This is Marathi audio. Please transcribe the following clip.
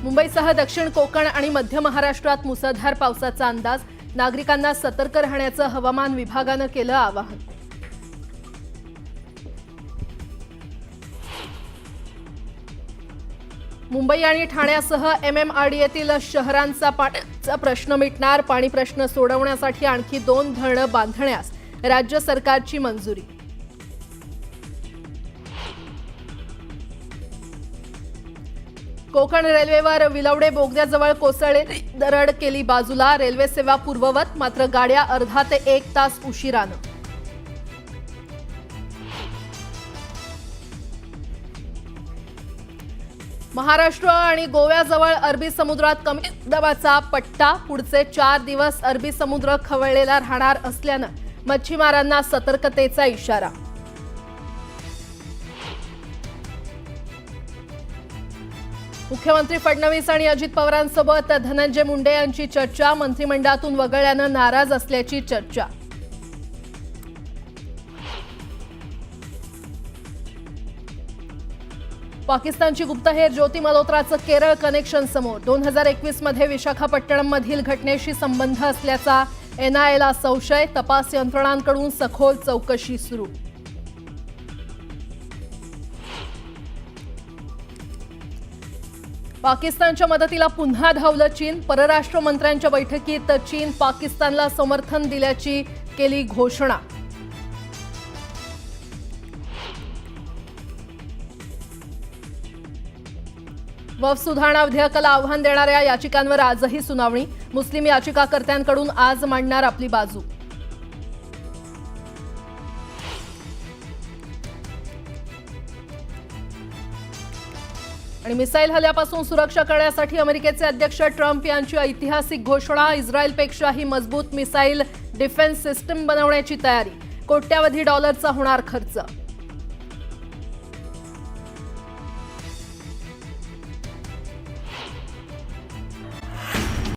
मुंबईसह दक्षिण कोकण आणि मध्य महाराष्ट्रात मुसळधार पावसाचा अंदाज, नागरिकांना सतर्क राहण्याचं हवामान विभागानं केलं आवाहन. मुंबई आणि ठाण्यासह MMRDAतील शहरांचा पाण्याचा प्रश्न मिटणार, पाणी प्रश्न सोडवण्यासाठी आणखी 2 धरणं बांधण्यास राज्य सरकारची मंजुरी. कोकण रेल्वेवर विलवडे बोगद्याजवळ कोसळलेली दरड केली बाजूला, रेल्वे सेवा पूर्ववत, मात्र गाड्या अर्धा ते 1 तास उशिरानं. महाराष्ट्र आणि गोव्याजवळ अरबी समुद्रात कमी दाबाचा पट्टा, पुढचे 4 दिवस अरबी समुद्र खवळलेला राहणार असल्यानं मच्छीमारांना सतर्कतेचा इशारा. मुख्यमंत्री फडणवीस आणि अजित पवारांसोबत धनंजय मुंडे यांची चर्चा, मंत्रिमंडळातून वगळल्यानं नाराज असल्याची चर्चा. पाकिस्तानची गुप्तहेर ज्योती मल्होत्राचं केरळ कनेक्शन समोर, 2021 मध्ये विशाखापट्टणममधील घटनेशी संबंध असल्याचा NIAला संशय, तपास यंत्रणांकडून सखोल चौकशी सुरू. पाकिस्तानच्या मदतीला पुन्हा धावलं चीन, परराष्ट्र मंत्र्यांच्या बैठकीत चीन पाकिस्तानला समर्थन दिल्याची केली घोषणा. वक्फ सुधारणा विधेयकाला आव्हान देणाऱ्या याचिकांवर आजही सुनावणी, मुस्लिम याचिकाकर्त्यांकडून आज मांडणार आपली बाजू. आणि मिसाईल हल्ल्यापासून सुरक्षा करण्यासाठी अमेरिकेचे अध्यक्ष ट्रम्प यांची ऐतिहासिक घोषणा, इस्रायलपेक्षाही मजबूत मिसाईल डिफेन्स सिस्टम बनवण्याची तयारी, कोट्यावधी डॉलरचा होणार खर्च.